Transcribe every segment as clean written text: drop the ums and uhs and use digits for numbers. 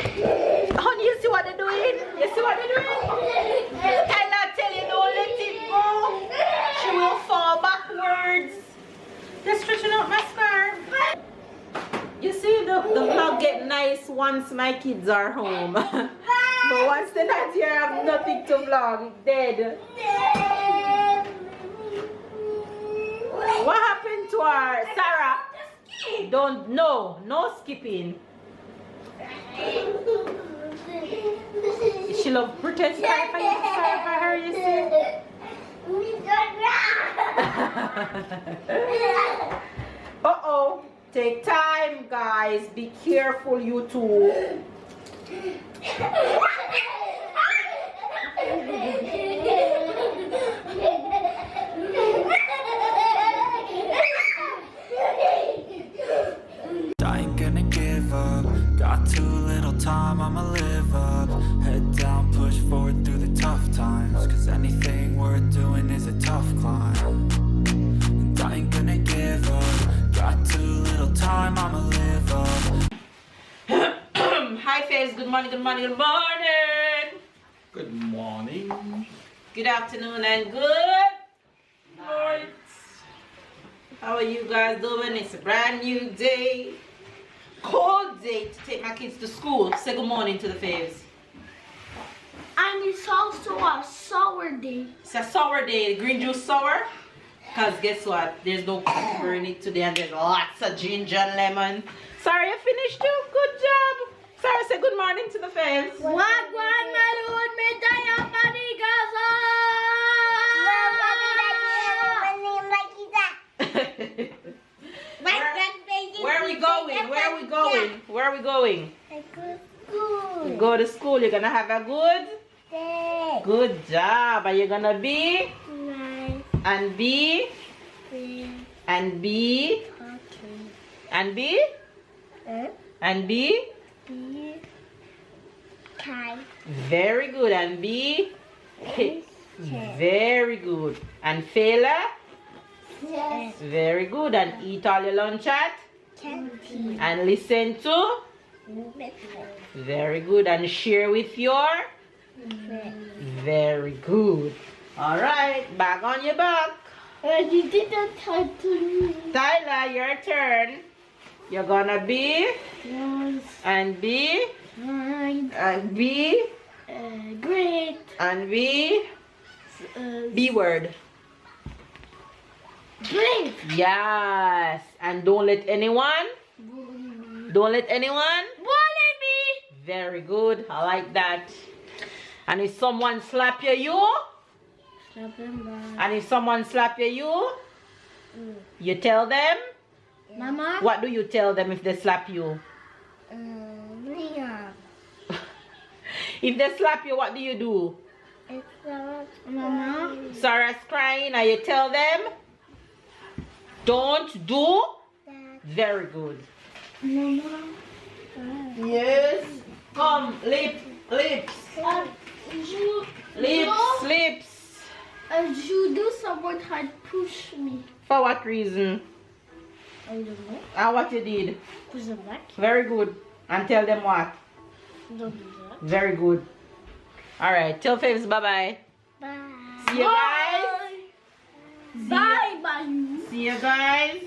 Honey, you see what they're doing? You see what they're doing? Skylar tell you don't let it go. She will fall backwards. They're stretching out my scarf. You see, the vlog get nice once my kids are home. But once they're not here, I have nothing to vlog. It's dead. What happened to her? Sarah? Don't, no skipping. She love pretend cry for you, sorry for her, you see? Uh-oh. Take time, guys. Be careful, you two. I ain't gonna give up. Got too little time, I'ma live up. Head down, push forward through the tough times. Cause anything worth doing is a tough climb. And I ain't gonna give up. Got too little time, I'ma live up. Hi, Faith. Good morning, good morning, good morning. Good morning. Good afternoon and good night. How are you guys doing? It's a brand new day. Cold day to take my kids to school. Say good morning to the faves. And it's also a sour day. It's a sour day. Green juice sour. Because guess what? There's no sugar in it today and there's lots of ginger and lemon. Sorry, you finished too? Good job. Sorry, say good morning to the faves. Where are we going? Where are we going? Where are we going? You go to school. You're gonna have a good job. Are you gonna be and be and be and be and be very good and be very good and Fela. Yes. Very good and eat all your lunch at and listen to very good and share with your very good. All right, back on your back. You didn't talk to me. Tyler, your turn. You're gonna be and be and be Great. and be B word. Great. Yes, and don't let anyone bully me. Very good, I like that. And if someone slap you Slap him back. and if someone slap you you tell them. Mama. What do you tell them if they slap you? Leon. If they slap you, what do you do? Mama. Sarah's crying and you tell them don't do. Very good. Mama. Yes. Come, lips. You, Lips. you do someone had pushed me. For what reason? I don't know. And what you did? Push them back. Very good. And tell them what? Don't do that. Very good. Alright, tell faves bye-bye. Bye. See you guys. Bye. See you guys.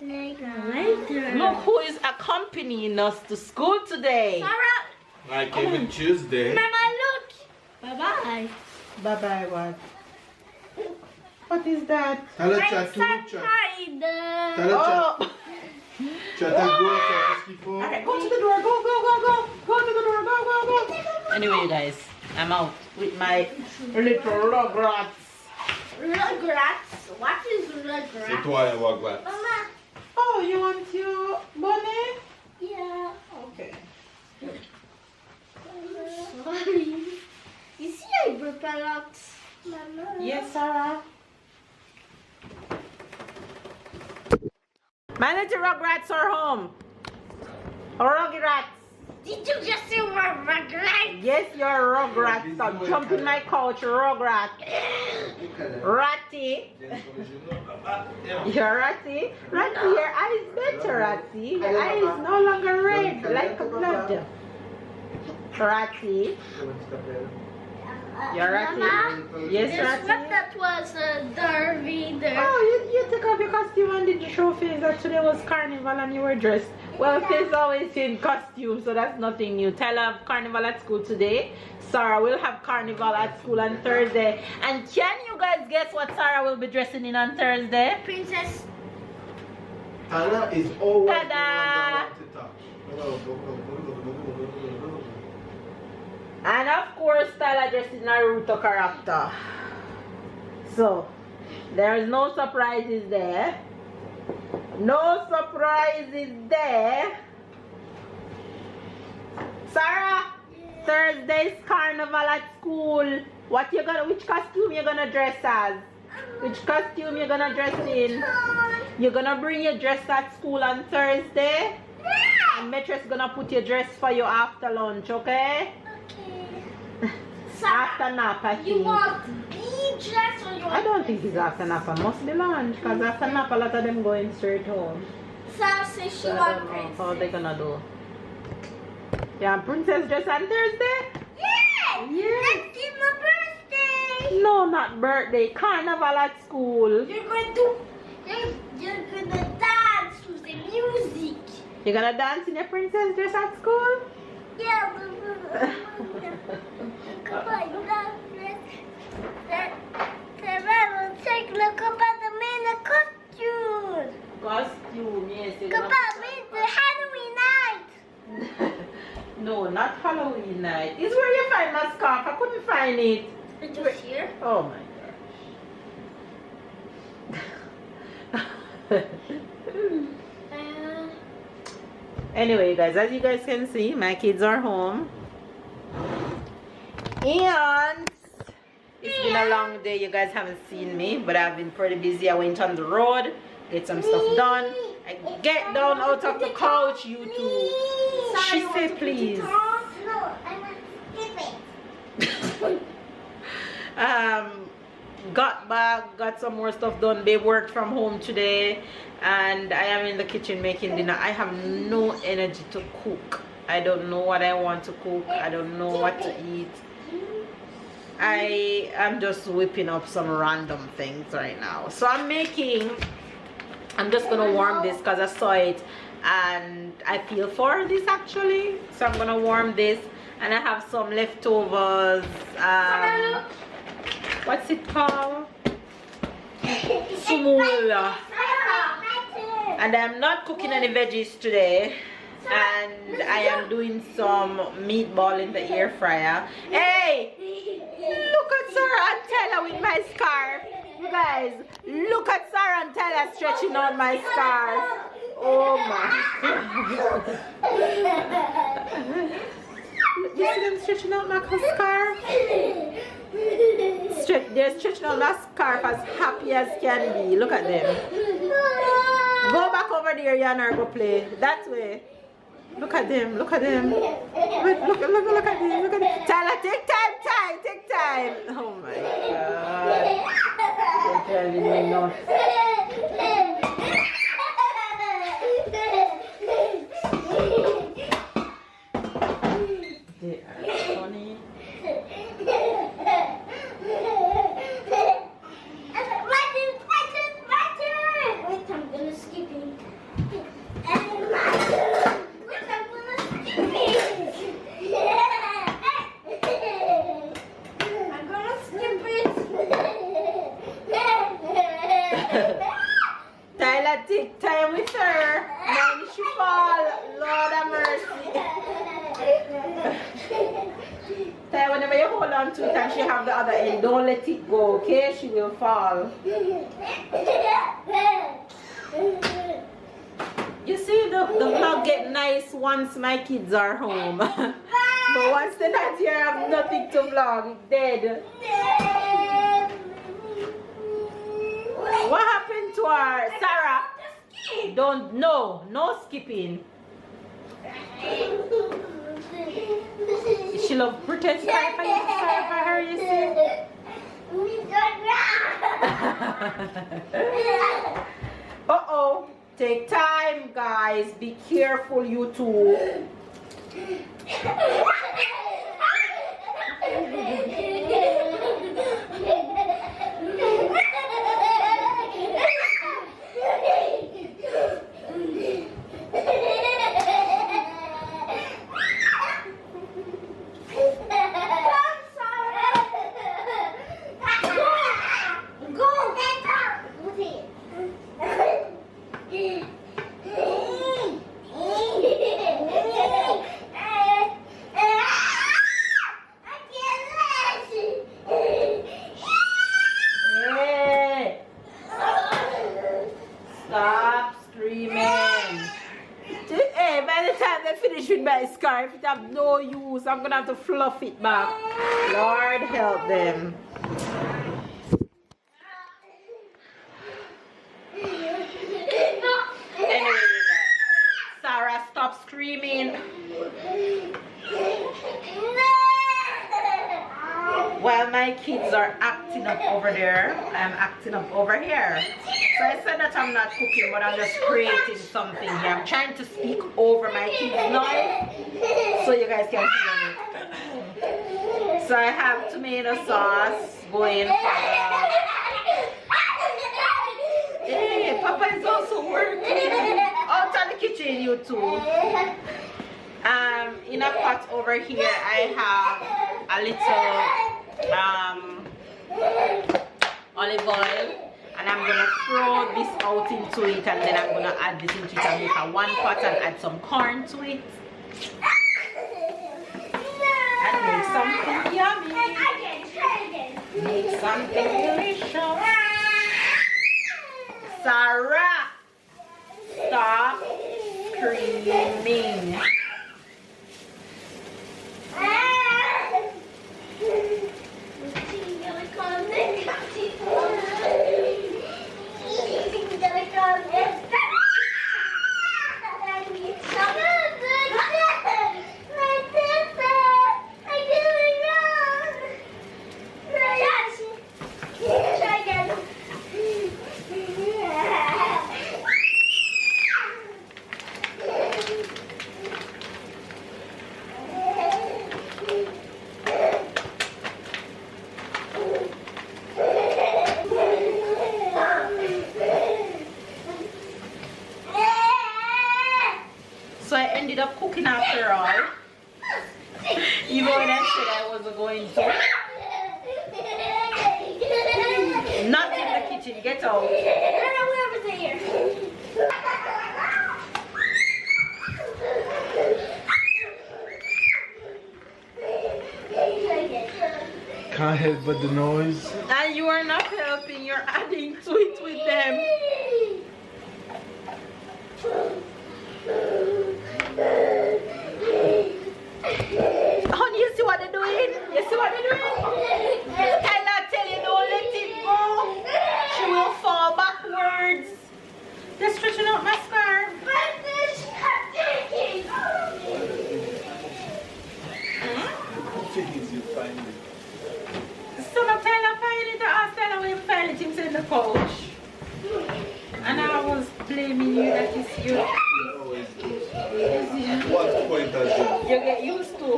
Later. Look who is accompanying us to school today. Sarah. Like every Tuesday. Mama, look. Bye-bye. Bye-bye what? What is that? Tell her I'm chat so to chat. tired. Tell her Oh. chat à gauche, chat à ce qu'il faut. Alright, go to the door. Go. Go to the door. Go. Anyway, you guys, I'm out with my little rugrats. Rugrats. What is C'est rugrats? toi, un wagwan. Mama. Oh, you want your bonnet? Yeah. Okay. Sorry. You see, I broke a lot. Mama. Yes, Sarah. My little rugrats are home. Rugrats. Did you just say rugrats? Yes, you're a rugrat. Stop jumping my couch, rugrat. Ratty. You're ratty. Ratty, your eyes better, ratty. Your eye is no longer red like blood. Ratty. You're Ratty? Yes, This Ratty. one that was Darby there. Oh, you took off your costume and did you show face that today was carnival and you were dressed. Well, Faith always in costume, so that's nothing new. Tyler have carnival at school today. Sarah will have carnival at school on Thursday. And can you guys guess what Sarah will be dressing in on Thursday? Princess. Tyler is always the one Ta-da! that wants to talk. And of course, Tyler dressed in Naruto character. So, there is no surprises there. No surprises there. Sarah, Thursday's carnival at school. Which costume you gonna dress as? Which costume you gonna dress in? You're gonna bring your dress at school on Thursday? And Metress gonna put your dress for you after lunch, okay? After nap, I think. You want the dress or you want I don't think it's after nap. It must be lunch, because after nap, a lot of them going straight home. Sam says she So I wants don't know princess. how they gonna do. Yeah, princess dress on Thursday? Yeah! Yeah. Let's do my birthday! No, not birthday. Carnival at school. You're gonna dance to the music. You gonna dance in your princess dress at school? Yeah, come on, you got this. Sarah, take a look about the man in costume. Costume, yes. You're Come gonna on, it's the Halloween night. No, not Halloween night. It's where you find my scarf. I couldn't find it. It's just here. Oh my gosh. Anyway, guys, as you guys can see, my kids are home. And it's been a long day. You guys haven't seen me, but I've been pretty busy. I went on the road, get some stuff done. I get down out of the couch, you two. She said, please. No, I'm not skipping. Got back, got some more stuff done. Babe worked from home today, and I am in the kitchen making dinner. I have no energy to cook. I don't know what I want to cook. I don't know what to eat. I am just whipping up some random things right now. So I'm just gonna warm this because I saw it and I feel for this actually. So I'm gonna warm this, and I have some leftovers. What's it called? Sumula. And I'm not cooking any veggies today. And I am doing some meatball in the air fryer. Hey! Look at Sarah and Tyler with my scarf. You guys, look at Sarah and Tyler stretching out my scarf. Oh my. You see them stretching out my scarf? They're stretching out my scarf as happy as can be. Look at them. Go back over there, Yana, go play. That way. Look at them, look at them. Look at them, look at them. Tyler, take time. Oh my God. They're driving me nuts. They are funny. Wait, I'm gonna skip it. Tyler, take time with her. Now she fall. Lord have mercy. Tyler, whenever you hold on to it and she have the other end, don't let it go, okay? She will fall. You see, the vlog get nice once my kids are home. But once they're not here, I have nothing to vlog. It's dead. What happened to her? Sarah? No skipping. She love pretend cry for you to cry for her, you see? Uh-oh. Take time, guys. Be careful, you two. scarf. It have no use. I'm gonna have to fluff it back. Lord help them. Anyway, Sarah, stop screaming. While my kids are acting up over there, I'm acting up over here. So I said that I'm not cooking, but I'm just creating something here. I'm trying to speak over my kids' noise so you guys can hear me. So I have tomato sauce going for the... Hey, Papa is also working. Out of the kitchen, you two. In a pot over here, I have a little olive oil, and I'm gonna throw this out into it, and then I'm gonna add this into it and make a one pot and add some corn to it and make something yummy. Make something delicious. Sarah, stop screaming. So I ended up cooking after all, even when I said I wasn't going to. Not in the kitchen, get out. Can't help but the noise. And you are not helping, you're adding to it with them. Honey, you see what they're doing? You see what they're doing? Tyler, tell you don't let it go. She will fall backwards. They're stretching out my scarf. So now Tyler find it. I asked Tyler when he find it. He said in the couch. And I was blaming you that it's you. What point does You get used to.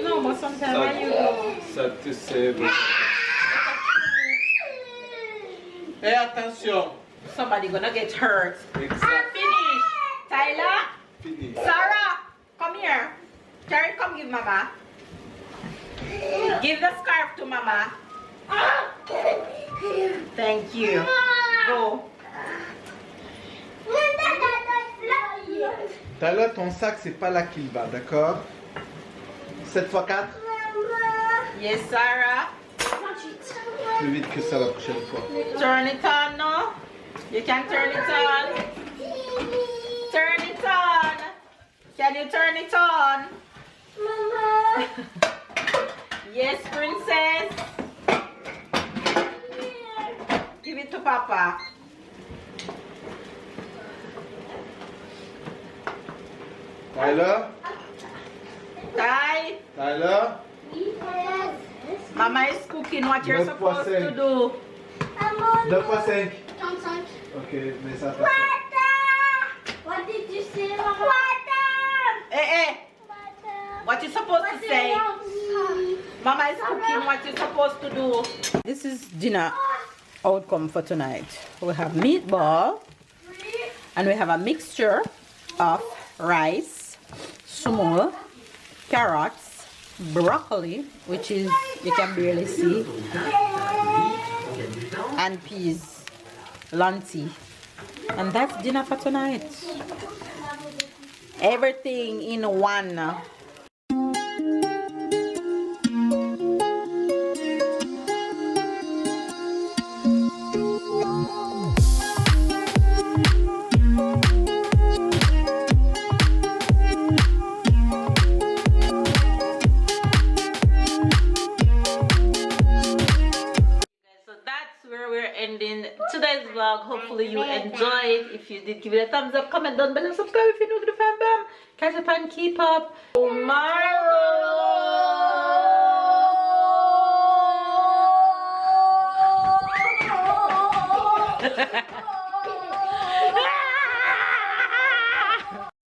No, but sometimes when you go. ça te sert? Hey, attention! Somebody gonna get hurt. Exact. Finish. Tyler. Finish. Sarah, come here. Terry, come give Mama. Give the scarf to Mama. Thank you. Go. Tyler, ton sac, c'est pas là qu'il va, d'accord? 7 x 4? Yes, Sarah. Plus vite que ça la prochaine fois. Turn it on now. You can turn it on. Turn it on. Can you turn it on? Mama. Yes, princess. Give it to Papa. Tyler? Ty, Tyler? Mama is cooking what you're 9 supposed x to do. 2 x 5. 35. Ok, mais ça fait Water! What did you say, Mama? Water! Eh, what you supposed to say? Mama is cooking what you're supposed to do. This is dinner outcome for tonight. We have meatball and we have a mixture of rice, sumo, carrots, broccoli, which is you can barely see, and peas, lanti. And that's dinner for tonight. Everything in one. vlog. Hopefully you enjoyed. If you did, give it a thumbs up, comment down below, subscribe if you're new to the fandom. Catch up and keep up. Tomorrow.